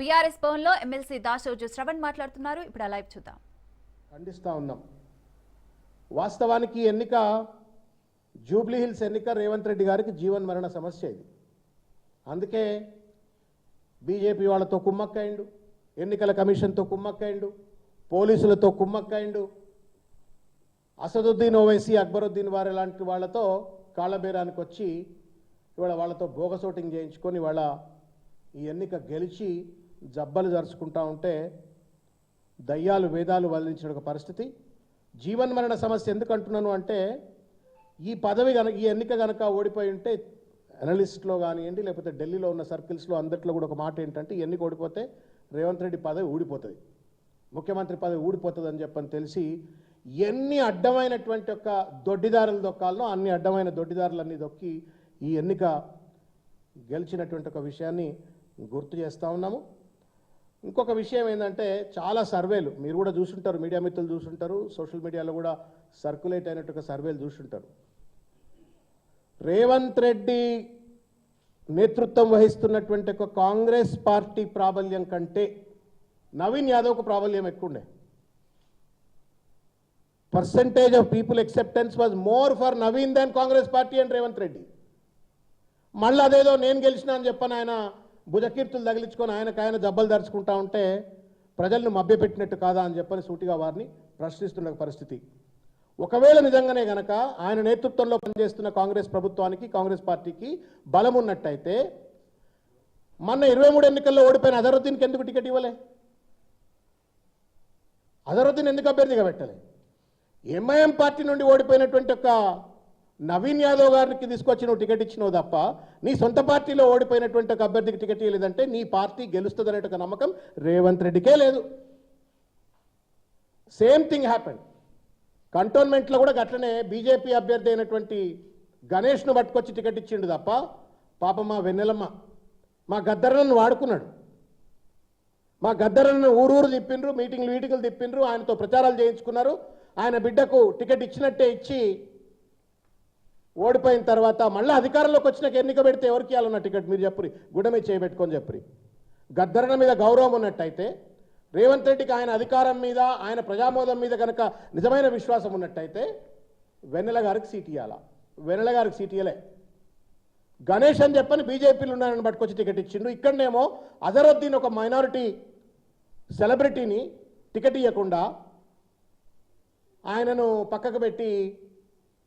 BRS భవన్లో MLC Dasarathi Shravan మాట్లాడుతున్నారు. ఇప్పుడు ఆ లైవ్ చూద్దాం. ఖండిస్తా ఉన్నాం. వాస్తవానికి ఎన్నిక జూబ్లీ హిల్స్ ఎన్నిక రేవంత్ రెడ్డి గారికి జీవన్ మరణ సమస్య ఇది. అందుకే బీజేపీ వాళ్ళతో కుమ్మక్కైండు, ఎన్నికల కమిషన్తో కుమ్మక్కైండు, పోలీసులతో కుమ్మక్కైండు, అసదుద్దీన్ ఓవైసీ అక్బరుద్దీన్ వారి లాంటి వాళ్ళతో కాళ్ళబేరానికి వచ్చి ఇవాళ వాళ్ళతో బోగసోటింగ్ చేయించుకొని వాళ్ళ ఈ ఎన్నిక గెలిచి జబ్బలు జరుచుకుంటా ఉంటే దయ్యాలు వేదాలు వల్లించిన ఒక పరిస్థితి. జీవన్ మరణ సమస్య ఎందుకు అంటున్నాను అంటే ఈ పదవి ఈ ఎన్నిక కనుక ఓడిపోయి ఉంటే అనలిస్ట్లో కానివ్వండి లేకపోతే ఢిల్లీలో ఉన్న సర్కిల్స్లో అందరిలో కూడా ఒక మాట ఏంటంటే ఈ ఎన్నిక ఓడిపోతే రేవంత్ రెడ్డి పదవి ఊడిపోతుంది, ముఖ్యమంత్రి పదవి ఊడిపోతుంది అని చెప్పని తెలిసి ఎన్ని అడ్డమైనటువంటి ఒక దొడ్డిదారులు దొక్కాలనో అన్ని అడ్డమైన దొడ్డిదారులన్నీ దొక్కి ఈ ఎన్నిక గెలిచినటువంటి ఒక విషయాన్ని గుర్తు చేస్తూ ఉన్నాము. ఇంకొక విషయం ఏంటంటే చాలా సర్వేలు మీరు కూడా చూసుంటారు, మీడియా మిత్రులు చూసుంటారు, సోషల్ మీడియాలో కూడా సర్క్యులేట్ అయినట్టు సర్వేలు చూసుంటారు. రేవంత్ రెడ్డి నేతృత్వం వహిస్తున్నటువంటి ఒక కాంగ్రెస్ పార్టీ ప్రాబల్యం కంటే నవీన్ యాదవ్కు ప్రాబల్యం ఎక్కువ ఉండే. Percentage of people acceptance was more for Naveen than Congress party and Revanth Reddy. మళ్ళీ అదేదో నేను గెలిచిన అని చెప్పని ఆయన భుజకీర్తులు తగిలించుకొని ఆయన జబ్బలు దరుచుకుంటా ఉంటే ప్రజలను మభ్యపెట్టినట్టు కాదా అని చెప్పని సూటిగా వారిని ప్రశ్నిస్తున్న పరిస్థితి. ఒకవేళ నిజంగానే గనక ఆయన నేతృత్వంలో పనిచేస్తున్న కాంగ్రెస్ ప్రభుత్వానికి కాంగ్రెస్ పార్టీకి బలం ఉన్నట్టయితే మొన్న 23 ఎన్నికల్లో ఓడిపోయిన అజరుద్దీన్కి ఎందుకు టికెట్ ఇవ్వలే? అజరుద్దీన్ ఎందుకు అభ్యర్థిగా పెట్టలే? ఎంఐఎం పార్టీ నుండి ఓడిపోయినటువంటి ఒక నవీన్ యాదవ్ గారికి తీసుకొచ్చి నువ్వు టికెట్ ఇచ్చినావు తప్ప నీ సొంత పార్టీలో ఓడిపోయినటువంటి ఒక అభ్యర్థికి టికెట్ ఇవ్వలేదంటే నీ పార్టీ గెలుస్తుంది అనే ఒక నమ్మకం రేవంత్ రెడ్డికే లేదు. సేమ్ థింగ్ హ్యాపెండ్ కంటోన్మెంట్లో కూడా గట్లనే బీజేపీ అభ్యర్థి అయినటువంటి గణేష్ను పట్టుకొచ్చి టికెట్ ఇచ్చిండు తప్ప పాప మా వెన్నెలమ్మ మా గద్దరను వాడుకున్నాడు. మా గద్దరను ఊరూరు తిప్పిండ్రు, మీటింగ్లు తిప్పిండ్రు, ఆయనతో ప్రచారాలు చేయించుకున్నారు. ఆయన బిడ్డకు టికెట్ ఇచ్చినట్టే ఇచ్చి ఓడిపోయిన తర్వాత మళ్ళీ అధికారంలోకి వచ్చినాక ఎన్నిక పెడితే ఎవరికి ఇవ్వాలన్న టికెట్ మీరు చెప్పరి, గుడమే చేయబెట్టుకొని చెప్పరి. గద్దరణ మీద గౌరవం ఉన్నట్టయితే రేవంత్ రెడ్డికి ఆయన అధికారం మీద ఆయన ప్రజామోదం మీద కనుక నిజమైన విశ్వాసం ఉన్నట్టయితే వెన్నెల గారికి సీట్ ఇవ్వాలా? వెన్నెల గారికి సీట్ ఇవ్వలే. గణేష్ అని చెప్పని బీజేపీలు ఉన్నారని పట్టుకొచ్చి టికెట్ ఇచ్చిండు. ఇక్కడనేమో అజరుద్దీన్ ఒక మైనారిటీ సెలబ్రిటీని టికెట్ ఇవ్వకుండా ఆయనను పక్కకు పెట్టి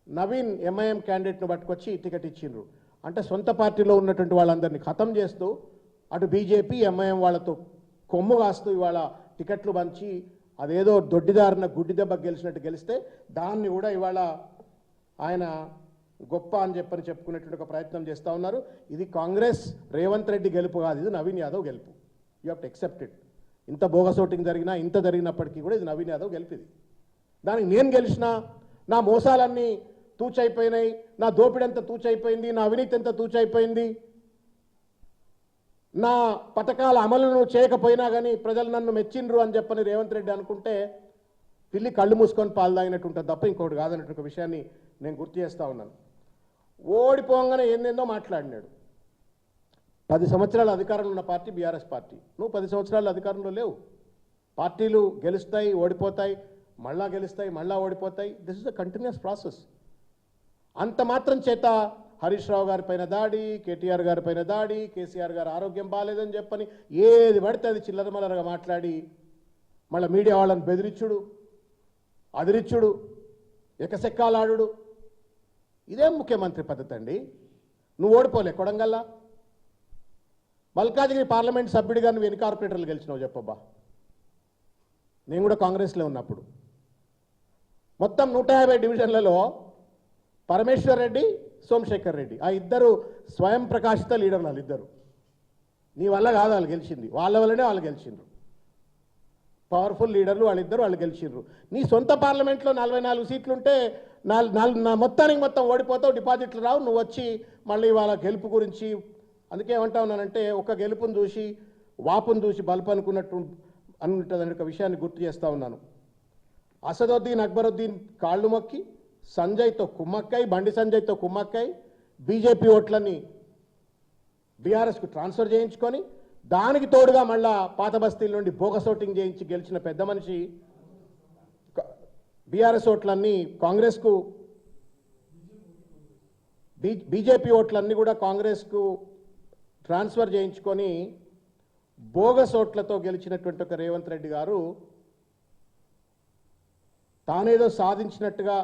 నవీన్ ఎంఐఎం క్యాండిడేట్ను పట్టుకొచ్చి టికెట్ ఇచ్చిండ్రు. అంటే సొంత పార్టీలో ఉన్నటువంటి వాళ్ళందరినీ ఖతం చేస్తూ అటు బీజేపీ ఎంఐఎం వాళ్ళతో కొమ్ము కాస్తూ ఇవాళ టికెట్లు పంచి అదేదో దొడ్డిదారిన గుడ్డి దెబ్బ గెలిచినట్టు గెలిస్తే దాన్ని కూడా ఇవాళ ఆయన గొప్ప అని చెప్పని చెప్పుకునేటువంటి ఒక ప్రయత్నం చేస్తూ ఉన్నారు. ఇది కాంగ్రెస్ రేవంత్ రెడ్డి గెలుపు కాదు, ఇది నవీన్ యాదవ్ గెలుపు. You have to accept it. ఇంత బోగసోటింగ్ జరిగినా ఇంత జరిగినప్పటికీ కూడా ఇది నవీన్ యాదవ్ గెలుపు. ఇది దానికి నేను గెలిచినా నా మోసాలన్నీ తూచైపోయినాయి, నా దోపిడంతా తూచైపోయింది, నా అవినీతి ఎంత తూచైపోయింది, నా పథకాల అమలును చేయకపోయినా కానీ ప్రజలు నన్ను మెచ్చిండ్రు అని చెప్పని రేవంత్ రెడ్డి అనుకుంటే పిల్లి కళ్ళు మూసుకొని పాలు తాగినట్టు ఉంటుంది తప్ప ఇంకొకటి కాదన్నట్టు ఒక విషయాన్ని నేను గుర్తు చేస్తూ ఉన్నాను. ఓడిపోగానే ఏందేందో మాట్లాడినాడు. 10 సంవత్సరాల అధికారంలో ఉన్న పార్టీ బీఆర్ఎస్ పార్టీ. నువ్వు 10 సంవత్సరాల అధికారంలో లేవు. పార్టీలు గెలుస్తాయి, ఓడిపోతాయి, మళ్ళా గెలుస్తాయి, మళ్ళా ఓడిపోతాయి. This is a continuous process. అంత మాత్రం చేత హరీష్ రావు గారి పైన దాడి, కేటీఆర్ గారి పైన దాడి, కేసీఆర్ గారు ఆరోగ్యం బాగాలేదని చెప్పని ఏది పడితే అది చిల్లరమల్లరగా మాట్లాడి మళ్ళీ మీడియా వాళ్ళని బెదిరించుడు, అదిరిచ్చుడు, ఎకసెక్కాలాడు, ఇదేం ముఖ్యమంత్రి పద్ధతి అండి? నువ్వు ఓడిపోలే కొడంగల్లా, మల్కాజిగిరి పార్లమెంట్ సభ్యుడిగా నువ్వు ఎన్ని కార్పొరేటర్లు గెలిచినావు చెప్పబ్బా? నేను కూడా కాంగ్రెస్లో ఉన్నప్పుడు మొత్తం 150 డివిజన్లలో పరమేశ్వర్ రెడ్డి, సోమశేఖర్ రెడ్డి ఆ ఇద్దరు స్వయం ప్రకాశిత లీడర్లు. వాళ్ళిద్దరు నీ వల్ల కాదు వాళ్ళు గెలిచింది, వాళ్ళ వల్లనే వాళ్ళు గెలిచిండ్రు. పవర్ఫుల్ లీడర్లు వాళ్ళిద్దరు, వాళ్ళు గెలిచిండ్రు. నీ సొంత పార్లమెంట్లో 44 సీట్లుంటే మొత్తానికి మొత్తం ఓడిపోతావు, డిపాజిట్లు రావు. నువ్వు వచ్చి మళ్ళీ వాళ్ళ గెలుపు గురించి అందుకే ఏమంటా ఉన్నానంటే ఒక గెలుపును చూసి వాపును చూసి బల్పు అనుకున్నట్టు అన్నట్టు ఒక విషయాన్ని గుర్తు చేస్తూ ఉన్నాను. అసదుద్దీన్ అక్బరుద్దీన్ కాళ్ళు మొక్కి సంజయ్తో కుమ్మక్కై, బండి సంజయ్తో కుమ్మక్కై బీజేపీ ఓట్లని బీఆర్ఎస్కు ట్రాన్స్ఫర్ చేయించుకొని దానికి తోడుగా మళ్ళా పాత బస్తీల నుండి బోగస్ ఓటింగ్ చేయించి గెలిచిన పెద్ద మనిషి బీఆర్ఎస్ ఓట్లన్నీ కాంగ్రెస్కు, బీజేపీ ఓట్లన్నీ కూడా కాంగ్రెస్కు ట్రాన్స్ఫర్ చేయించుకొని బోగస్ ఓట్లతో గెలిచినటువంటి ఒక రేవంత్ రెడ్డి గారు తానేదో సాధించినట్టుగా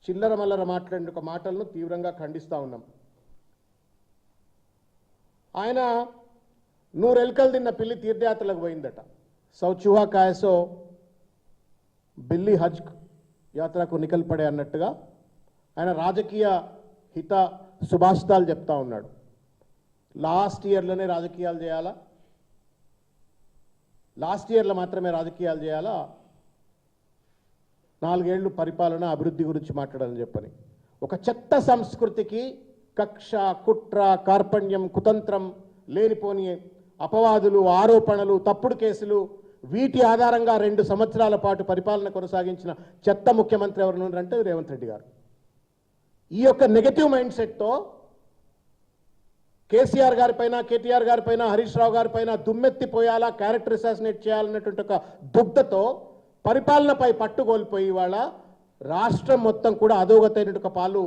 చిల్లర మల్లర మాట్లాడిన ఒక మాటలను తీవ్రంగా ఖండిస్తూ ఉన్నాం. ఆయన నూరెల్కలు తిన్న పిల్లి తీర్థయాత్రలకు పోయిందట. సౌ చూహా కాయసో బిల్లి హజ్ యాత్రకు నికల్ పడే అన్నట్టుగా ఆయన రాజకీయ హిత సుభాషితాలు చెప్తా ఉన్నాడు. లాస్ట్ ఇయర్లోనే రాజకీయాలు చేయాలా, లాస్ట్ ఇయర్లో మాత్రమే రాజకీయాలు చేయాలా, 4 ఏళ్ళు పరిపాలన అభివృద్ధి గురించి మాట్లాడాలని చెప్పని ఒక చెత్త సంస్కృతికి కక్ష, కుట్ర, కార్పణ్యం, కుతంత్రం, లేనిపోని అపవాదులు, ఆరోపణలు, తప్పుడు కేసులు, వీటి ఆధారంగా 2 సంవత్సరాల పాటు పరిపాలన కొనసాగించిన చెత్త ముఖ్యమంత్రి ఎవరు అంటే రేవంత్ రెడ్డి గారు. ఈ యొక్క negative mind సెట్తో KCR గారిపైన, KTR గారిపైన, Harish Rao గారిపైన దుమ్మెత్తిపోయాలా, character assassinate చేయాలన్నటువంటి ఒక దుగ్ధతో పరిపాలనపై పట్టు కోల్పోయి ఇవాళ రాష్ట్రం మొత్తం కూడా అధోగతైనటువంటి ఒక పాలు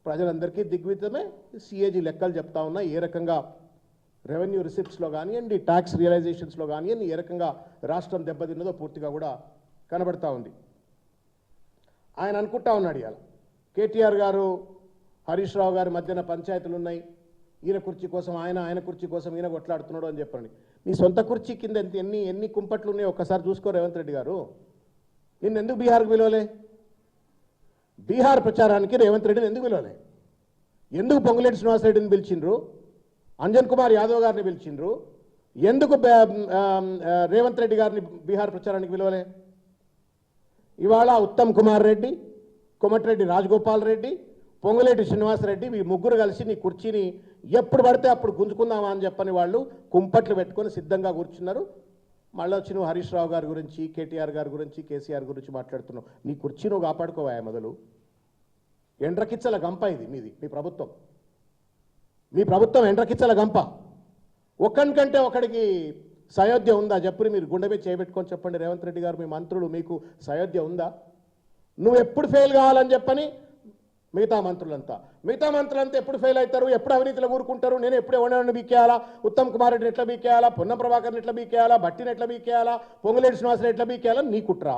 ప్రజలందరికీ దిగ్విజయమే. సిఏజీ లెక్కలు చెప్తా ఉన్నా ఏ రకంగా రెవెన్యూ రిసిప్ట్స్లో కానివ్వండి, ట్యాక్స్ రియలైజేషన్స్లో కానివ్వండి ఏ రకంగా రాష్ట్రం దెబ్బతిన్నదో పూర్తిగా కూడా కనబడతా ఉంది. ఆయన అనుకుంటా ఉన్నాడు ఇవాళ కేటీఆర్ గారు, హరీష్ రావు గారి మధ్యన పంచాయతీలు ఉన్నాయి, ఈయన కుర్చీ కోసం ఆయన కుర్చీ కోసం ఈయన కొట్లాడుతున్నాడు అని చెప్పండి. నీ సొంత కుర్చీ కింద ఎన్ని కుంపట్లు ఉన్నాయో ఒక్కసారి చూసుకో రేవంత్ రెడ్డి గారు. నిన్ను ఎందుకు బీహార్కి పిలవలే? బీహార్ ప్రచారానికి రేవంత్ రెడ్డిని ఎందుకు పిలవలే? ఎందుకు పొంగులేటి శ్రీనివాసరెడ్డిని పిలిచిండ్రు, అంజన్ కుమార్ యాదవ్ గారిని పిలిచిండ్రు, ఎందుకు రేవంత్ రెడ్డి గారిని బీహార్ ప్రచారానికి పిలవలే? ఇవాళ ఉత్తమ్ కుమార్ రెడ్డి, కోమటిరెడ్డి రాజగోపాల్ రెడ్డి, పొంగులేటి శ్రీనివాసరెడ్డి ఈ ముగ్గురు కలిసి నీ కుర్చీని ఎప్పుడు పడితే అప్పుడు గుంజుకుందామా అని చెప్పని వాళ్ళు కుంపట్లు పెట్టుకొని సిద్ధంగా కూర్చున్నారు. మళ్ళీ వచ్చి నువ్వు హరీష్ రావు గారి గురించి, కేటీఆర్ గారి గురించి, కేసీఆర్ గురించి మాట్లాడుతున్నావు. నీ కుర్చీ నువ్వు కాపాడుకోవా మొదలు. ఎండ్రకిచ్చల గంప ఇది మీది, మీ ప్రభుత్వం ఎండ్రకిచ్చల గంప. ఒక్కనికంటే ఒకడికి సయోధ్య ఉందా చెప్పు? మీరు గుండె మీద చేయబెట్టుకొని చెప్పండి రేవంత్ రెడ్డి గారు, మీ మంత్రులు మీకు సయోధ్య ఉందా? నువ్వు ఎప్పుడు ఫెయిల్ కావాలని చెప్పని మిగతా మంత్రులంతా ఎప్పుడు ఫెయిల్ అవుతారు, ఎప్పుడు అవినీతిలో ఊరుకుంటారు, నేను ఎప్పుడు ఎవరిని బీకేయాలా, ఉత్తమ్ కుమార్ రెడ్డిని ఎట్లా బీకేయాలా, పొన్నం ప్రభాకర్ని ఎట్లా బీకేయాలా, భట్టిని ఎట్లా బీకేయాలా, పొంగులేటి శ్రీనివాసరెడ్డి ఎట్లా బీకేయాలా, నీ కుట్ర.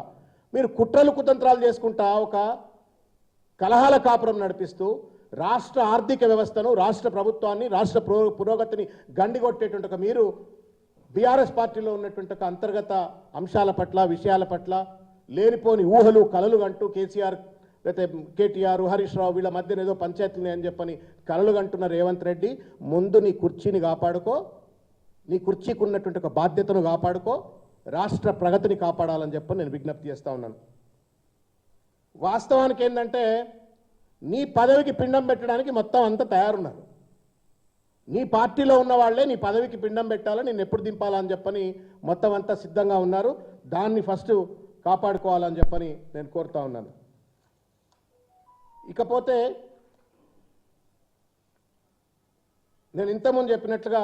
మీరు కుట్రలు కుతంత్రాలు చేసుకుంటా ఒక కలహాల కాపురం నడిపిస్తూ రాష్ట్ర ఆర్థిక వ్యవస్థను, రాష్ట్ర ప్రభుత్వాన్ని, రాష్ట్ర పురోగతిని గండిగొట్టేటువంటి మీరు బీఆర్ఎస్ పార్టీలో ఉన్నటువంటి ఒక అంతర్గత అంశాల పట్ల, విషయాల పట్ల లేనిపోని ఊహలు, కలలు అంటూ కేసీఆర్ లేకపోతే కేటీఆర్, హరీష్ రావు వీళ్ళ మధ్యన ఏదో పంచాయతీని అని చెప్పని కలలు కంటున్న రేవంత్ రెడ్డి, ముందు నీ కుర్చీని కాపాడుకో, నీ కుర్చీకి ఉన్నటువంటి ఒక బాధ్యతను కాపాడుకో, రాష్ట్ర ప్రగతిని కాపాడాలని చెప్పని నేను విజ్ఞప్తి చేస్తూ ఉన్నాను. వాస్తవానికి ఏంటంటే నీ పదవికి పిండం పెట్టడానికి మొత్తం అంతా తయారున్నారు. నీ పార్టీలో ఉన్న వాళ్ళే నీ పదవికి పిండం పెట్టాలా, నేను ఎప్పుడు దింపాలని చెప్పని మొత్తం అంతా సిద్ధంగా ఉన్నారు. దాన్ని ఫస్ట్ కాపాడుకోవాలని చెప్పని నేను కోరుతా ఉన్నాను. ఇకపోతే నేను ఇంతకుముందు చెప్పినట్లుగా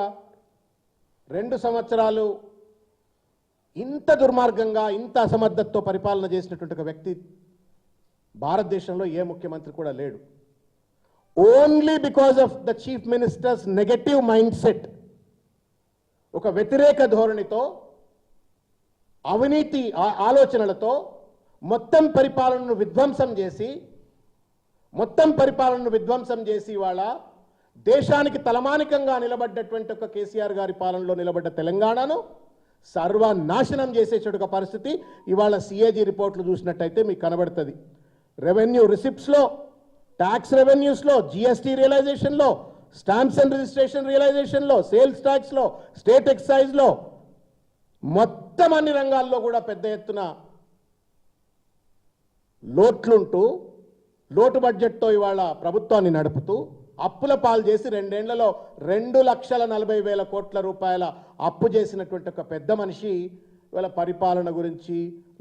2 సంవత్సరాలు ఇంత దుర్మార్గంగా, ఇంత అసమర్థతతో పరిపాలన చేసినటువంటి ఒక వ్యక్తి భారతదేశంలో ఏ ముఖ్యమంత్రి కూడా లేడు. Only because of the chief ministers negative mind set, ఒక వ్యతిరేక ధోరణితో, అవినీతి ఆలోచనలతో మొత్తం పరిపాలనను విధ్వంసం చేసి ఇవాళ దేశానికి తలమానికంగా నిలబడ్డటువంటి ఒక కేసీఆర్ గారి పాలనలో నిలబడ్డ తెలంగాణను సర్వనాశనం చేసేటువంటి ఒక పరిస్థితి ఇవాళ సిఏజీ రిపోర్ట్లు చూసినట్టయితే మీకు కనబడుతుంది. రెవెన్యూ రిసిప్ట్స్లో, ట్యాక్స్ రెవెన్యూస్లో, జిఎస్టీ రియలైజేషన్లో, స్టాంప్స్ అండ్ రిజిస్ట్రేషన్ రియలైజేషన్లో, సేల్స్ ట్యాక్స్లో, స్టేట్ ఎక్సైజ్లో, మొత్తం అన్ని రంగాల్లో కూడా పెద్ద ఎత్తున లోట్లుంటూ, లోటు బడ్జెట్తో ఇవాళ ప్రభుత్వాన్ని నడుపుతూ అప్పుల పాలు చేసి 2 ఏళ్లలో 2,40,40,000 కోట్ల రూపాయల అప్పు చేసినటువంటి ఒక పెద్ద మనిషి ఇవాళ పరిపాలన గురించి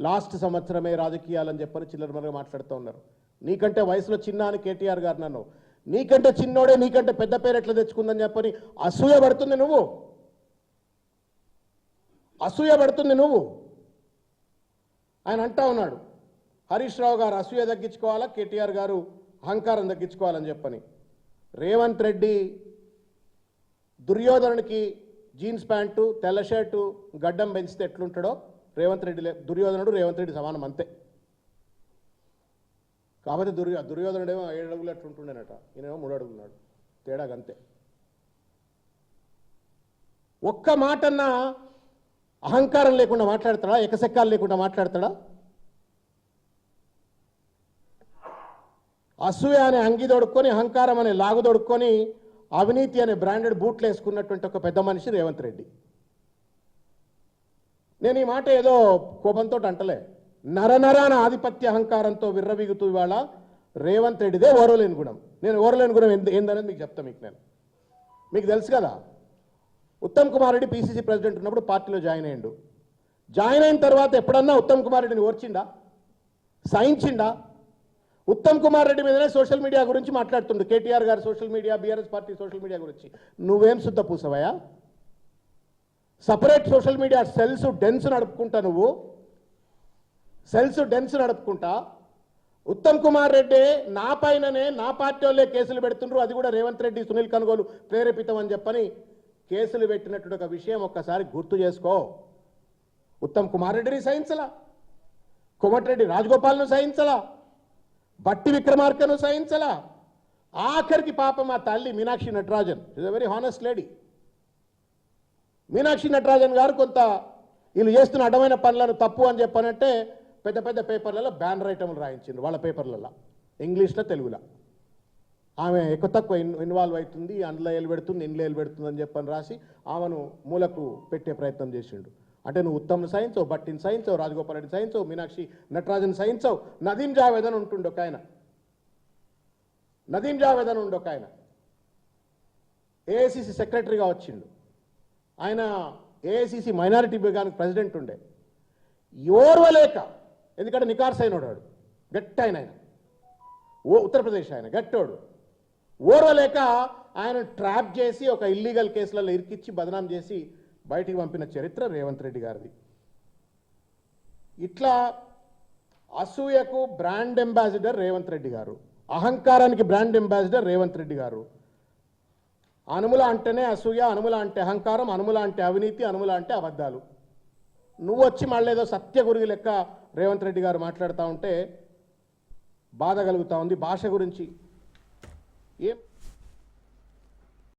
లాస్ట్ సంవత్సరమే రాజకీయాలని చెప్పని చిల్లరమరగా మాట్లాడుతూ ఉన్నారు. నీకంటే వయసులో చిన్న అని కేటీఆర్ గారు నన్ను, నీకంటే చిన్నోడే నీకంటే పెద్ద పేరు ఎట్లా తెచ్చుకుందని చెప్పని అసూయ పడుతుంది నువ్వు, అసూయ పడుతుంది నువ్వు. ఆయన అంటా ఉన్నాడు హరీష్ రావు గారు అసూయ తగ్గించుకోవాలా, కేటీఆర్ గారు అహంకారం తగ్గించుకోవాలని చెప్పని. రేవంత్ రెడ్డి దుర్యోధనుడికి జీన్స్ ప్యాంటు తెల్ల షర్టు గడ్డం పెంచితే ఎట్లుంటాడో రేవంత్ రెడ్డి దుర్యోధనుడు రేవంత్ రెడ్డి సమానం అంతే. కాబట్టి దుర్యోధనుడేమో 7 అడుగులు అట్లుంటుండేనట, ఈయనేమో 3 అడుగులున్నాడు, తేడాగంతే. ఒక్క మాటన్నా అహంకారం లేకుండా మాట్లాడతాడా, ఎకసెక్కాలు లేకుండా మాట్లాడతాడా? అసూయ అనే అంగి దొడుక్కొని, అహంకారం అనే లాగు దొడుక్కొని, అవినీతి అనే బ్రాండెడ్ బూట్లు వేసుకున్నటువంటి ఒక పెద్ద మనిషి రేవంత్ రెడ్డి. నేను ఈ మాట ఏదో కోపంతో అంటలే, నరనరాన ఆధిపత్య అహంకారంతో విర్రవీగుతూ ఇవాళ రేవంత్ రెడ్డిదే ఓరలేని గుణం. నేను ఓరలేని గుణం ఏందనేది మీకు చెప్తాను. మీకు తెలుసు కదా, ఉత్తమ్ కుమార్ రెడ్డి పీసీసీ ప్రెసిడెంట్ ఉన్నప్పుడు పార్టీలో జాయిన్ అయ్యిండు. జాయిన్ అయిన తర్వాత ఎప్పుడన్నా ఉత్తమ్ కుమార్ రెడ్డిని ఓర్చిండా, సహించిండా? ఉత్తమ్ కుమార్ రెడ్డి మీదనే సోషల్ మీడియా గురించి మాట్లాడుతుండు, కేటీఆర్ గారు social media, BRS party social media గురించి. నువ్వేం శుద్ధ పూసవయా? సపరేట్ సోషల్ మీడియా సెల్స్ డెన్స్ నడుపుకుంటా, నువ్వు సెల్స్ డెన్స్ నడుపుకుంటా. ఉత్తమ్ కుమార్ రెడ్డి నా పైననే నా పార్టీ వాళ్ళే కేసులు పెడుతుండ్రు, అది కూడా రేవంత్ రెడ్డి సునీల్ కనుగోలు ప్రేరేపితం అని చెప్పని కేసులు పెట్టినట్టు ఒక విషయం ఒక్కసారి గుర్తు చేసుకో. ఉత్తమ్ కుమార్ రెడ్డిని సహించలా, కోమటిరెడ్డి రాజగోపాల్ను సహించలా, బట్టి విక్రమార్కను సహించలా, ఆఖరికి పాపం మా తల్లి Meenakshi Natarajan is a very honest lady. Meenakshi Natarajan గారు కొంత వీళ్ళు చేస్తున్న అడ్డమైన పనులను తప్పు అని చెప్పనంటే పెద్ద పెద్ద పేపర్లలో బ్యానర్ ఐటమ్లు రాయించింది, వాళ్ళ పేపర్లలో ఇంగ్లీష్లో తెలుగులో. ఆమె ఎక్కువ తక్కువ ఇన్వాల్వ్ అవుతుంది, అందులో ఏలు పెడుతుంది, ఇంట్లో ఏలు పెడుతుంది అని చెప్పని రాసి ఆమెను మూలకు పెట్టే ప్రయత్నం చేసిండు. అంటే నువ్వు ఉత్తమ్ను సహించవు, బట్టిని సహించవు, రాజగోపాల్ రెడ్డి సహించవు, మీనాక్షి నటరాజన్ సహించవు. నదీం జావేద్ అని ఉంటుండే ఒక ఆయన, నదీం జావేద్ అని ఉండే ఒక ఆయన ఏఐసిసి సెక్రటరీగా వచ్చిండు. ఆయన ఏఐసిసి మైనారిటీ విభాగానికి ప్రెసిడెంట్ ఉండే. ఓర్వలేక, ఎందుకంటే నికార్స్ అయినోడు వాడు, గట్టి ఆయన ఉత్తరప్రదేశ్ ఆయన గట్టోడు, ఓర్వలేక ఆయన ట్రాప్ చేసి ఒక ఇల్లీగల్ కేసులలో ఇరికిచ్చి బదనాం చేసి బయటికి పంపిన చరిత్ర రేవంత్ రెడ్డి గారిది. ఇట్లా అసూయకు బ్రాండ్ అంబాసిడర్ రేవంత్ రెడ్డి గారు, అహంకారానికి బ్రాండ్ అంబాసిడర్ రేవంత్ రెడ్డి గారు. అనుముల అంటేనే అసూయ, అనుముల అంటే అహంకారం, అనుముల అంటే అవినీతి, అనుముల అంటే అబద్ధాలు. నువ్వు వచ్చి మళ్ళీ ఏదో సత్యగురుగి లెక్క రేవంత్ రెడ్డి గారు మాట్లాడుతూ ఉంటే బాధ కలుగుతూ ఉంది. భాష గురించి ఏం